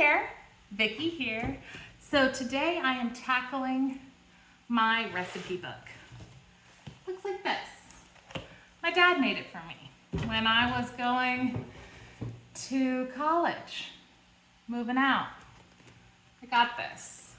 there, Vicky here. So today I am tackling my recipe book. Looks like this. My dad made it for me when I was going to college, moving out. I got this.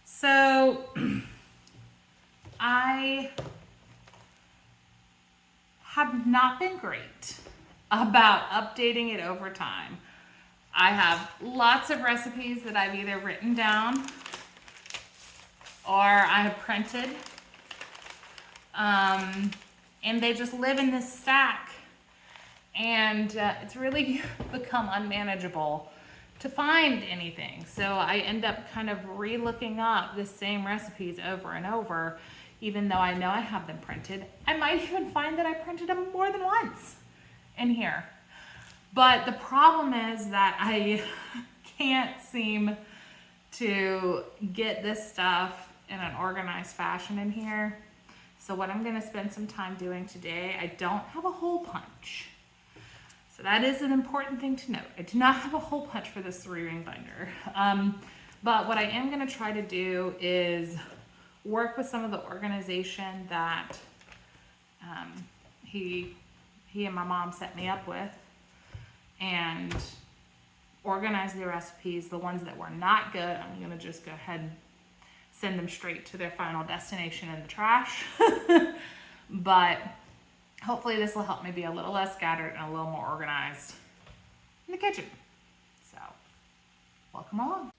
So I have not been great about updating it over time. I have lots of recipes that I've either written down or I have printed. And they just live in this stack. And it's really become unmanageable to find anything. So I end up kind of re-looking up the same recipes over and over, even though I know I have them printed. I might even find that I printed them more than once in here. But the problem is that I can't seem to get this stuff in an organized fashion in here. So what I'm gonna spend some time doing today, I don't have a hole punch. So that is an important thing to note. I do not have a hole punch for this 3-ring binder. But what I am gonna try to do is work with some of the organization that he and my mom set me up with, and organize the recipes. The ones that were not good, I'm gonna just go ahead and send them straight to their final destination in the trash. But hopefully this will help me be a little less scattered and a little more organized in the kitchen. So, welcome along.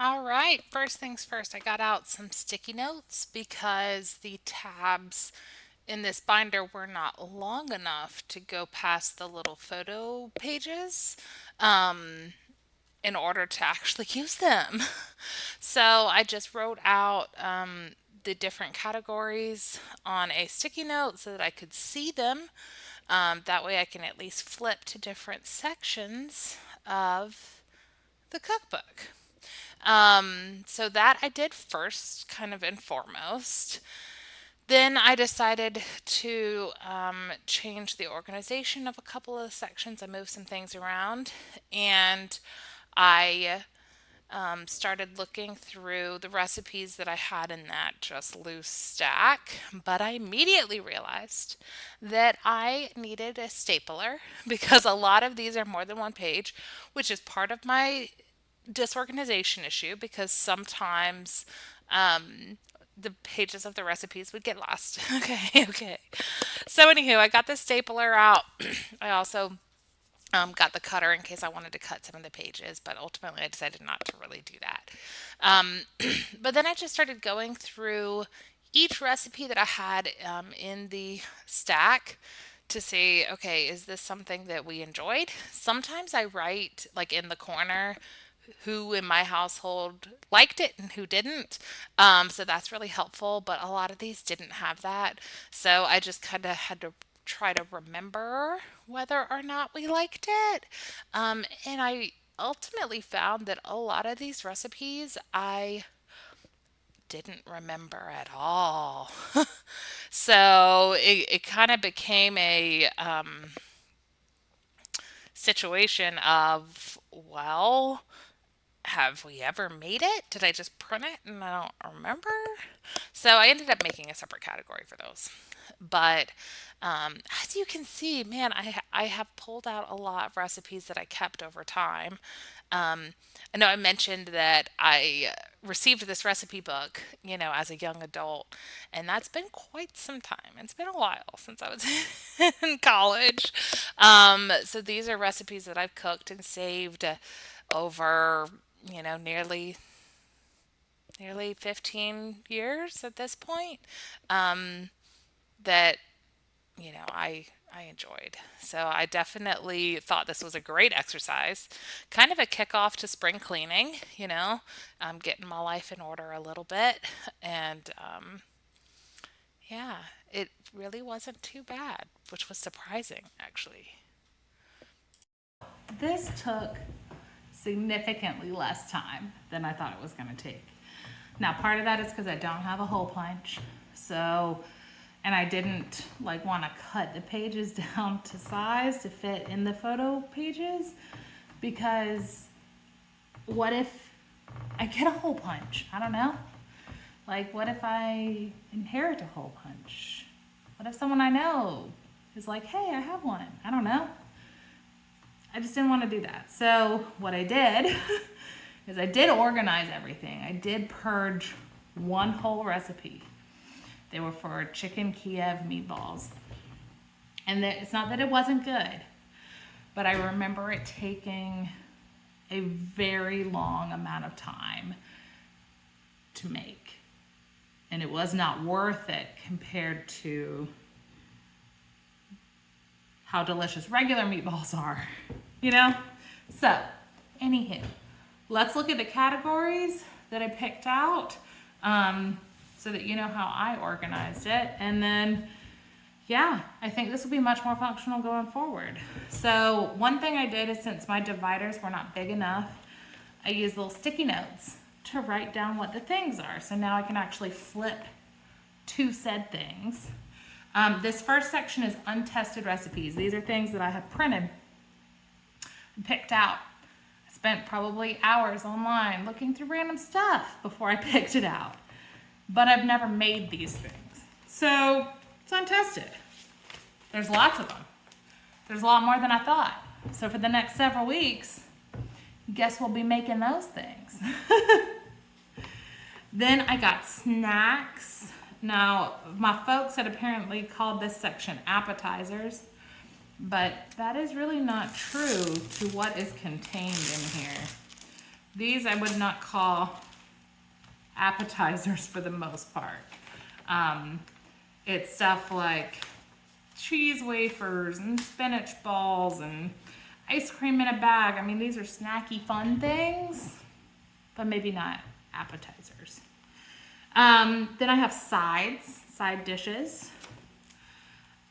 All right, first things first, I got out some sticky notes because the tabs in this binder were not long enough to go past the little photo pages in order to actually use them. So I just wrote out the different categories on a sticky note so that I could see them. That way I can at least flip to different sections of the cookbook. So that I did first, kind of and foremost. Then I decided to change the organization of a couple of sections. I moved some things around, and I started looking through the recipes that I had in that just loose stack, but I immediately realized that I needed a stapler because a lot of these are more than one page, which is part of my disorganization issue because sometimes the pages of the recipes would get lost. Okay. So, anywho, I got the stapler out. I also got the cutter in case I wanted to cut some of the pages, but ultimately I decided not to really do that. But then I just started going through each recipe that I had in the stack to see, okay, is this something that we enjoyed? Sometimes I write like in the corner who in my household liked it and who didn't. So that's really helpful, but a lot of these didn't have that. So I just kind of had to try to remember whether or not we liked it. And I ultimately found that a lot of these recipes I didn't remember at all. So it kind of became a situation of, well, have we ever made it? Did I just print it and I don't remember? So I ended up making a separate category for those. But as you can see, man, I have pulled out a lot of recipes that I kept over time. I know I mentioned that I received this recipe book, as a young adult, and that's been quite some time. It's been a while since I was in college. So these are recipes that I've cooked and saved over, nearly 15 years at this point, that I enjoyed. So I definitely thought this was a great exercise, kind of a kickoff to spring cleaning. Getting my life in order a little bit, and yeah, it really wasn't too bad, which was surprising actually. This took significantly less time than I thought it was going to take. Now, part of that is because I don't have a hole punch, and I didn't want to cut the pages down to size to fit in the photo pages because what if I get a hole punch? I don't know. Like, what if I inherit a hole punch? What if someone I know is like, hey, I have one? I don't know. I just didn't want to do that. So what I did is I did organize everything. I did purge one whole recipe. They were for chicken Kiev meatballs. And it's not that it wasn't good, but I remember it taking a very long amount of time to make. And it was not worth it compared to how delicious regular meatballs are, you know? So, anywho, let's look at the categories that I picked out so that you know how I organized it. And then, yeah, I think this will be much more functional going forward. So one thing I did is, since my dividers were not big enough, I used little sticky notes to write down what the things are. So now I can actually flip to said things. This first section is untested recipes. These are things that I have printed and picked out. I spent probably hours online looking through random stuff before I picked it out. But I've never made these things. So it's untested. There's lots of them. There's a lot more than I thought. So for the next several weeks, guess we'll be making those things. Then I got snacks. Now, my folks had apparently called this section appetizers, but that is really not true to what is contained in here. These I would not call appetizers for the most part. It's stuff like cheese wafers and spinach balls and ice cream in a bag. I mean, these are snacky fun things, but maybe not appetizers. Then I have side dishes,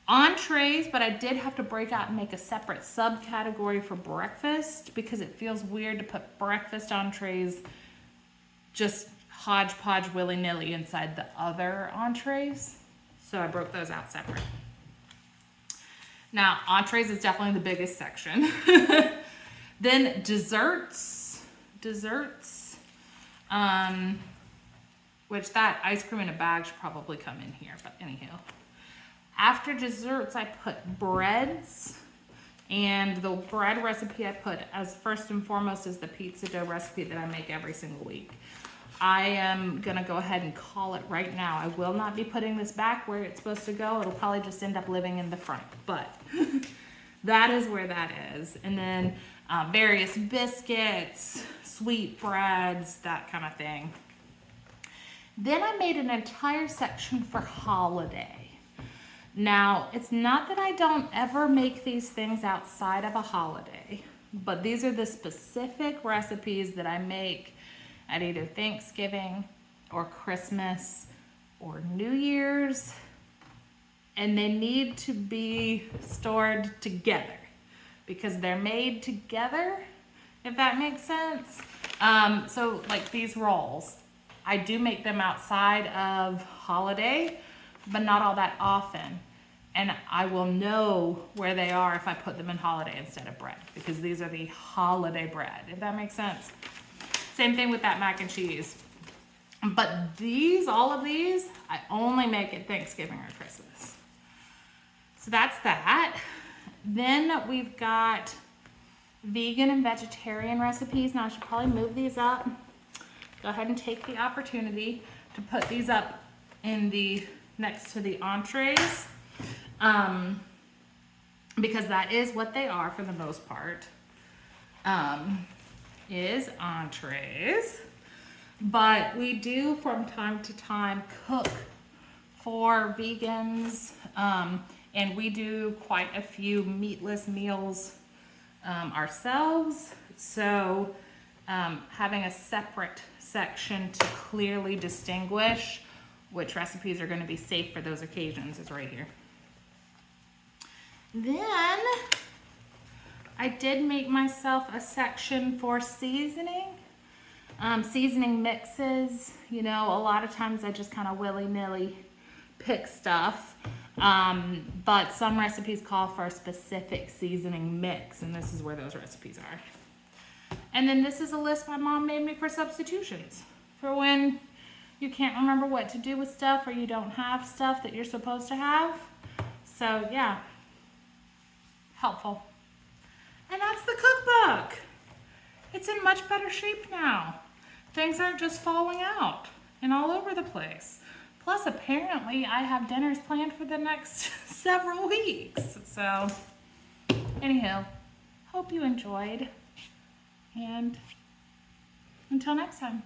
entrees, but I did have to break out and make a separate subcategory for breakfast because it feels weird to put breakfast entrees just hodgepodge willy-nilly inside the other entrees. So I broke those out separate. Now, entrees is definitely the biggest section. Then desserts, which that ice cream in a bag should probably come in here, but anyhow. After desserts, I put breads, and the bread recipe I put as first and foremost is the pizza dough recipe that I make every single week. I am gonna go ahead and call it right now. I will not be putting this back where it's supposed to go. It'll probably just end up living in the front, but that is where that is. And then various biscuits, sweetbreads, that kind of thing. Then I made an entire section for holiday. Now, it's not that I don't ever make these things outside of a holiday, but these are the specific recipes that I make at either Thanksgiving or Christmas or New Year's, and they need to be stored together because they're made together, if that makes sense. So like these rolls, I do make them outside of holiday, but not all that often. And I will know where they are if I put them in holiday instead of bread, because these are the holiday bread, if that makes sense. Same thing with that mac and cheese. But all of these, I only make at Thanksgiving or Christmas. So that's that. Then we've got vegan and vegetarian recipes. Now I should probably move these up. Go ahead and take the opportunity to put these up in the next to the entrees, because that is what they are for the most part, is entrees. But we do from time to time cook for vegans, and we do quite a few meatless meals ourselves. So having a separate section to clearly distinguish which recipes are going to be safe for those occasions is right here. Then I did make myself a section for seasoning. Seasoning mixes, you know, a lot of times I just kind of willy-nilly pick stuff, but some recipes call for a specific seasoning mix, and this is where those recipes are. And then this is a list my mom made me for substitutions. For when you can't remember what to do with stuff or you don't have stuff that you're supposed to have. So yeah, helpful. And that's the cookbook. It's in much better shape now. Things aren't just falling out and all over the place. Plus, apparently, I have dinners planned for the next several weeks. So, anyhow, hope you enjoyed. And until next time.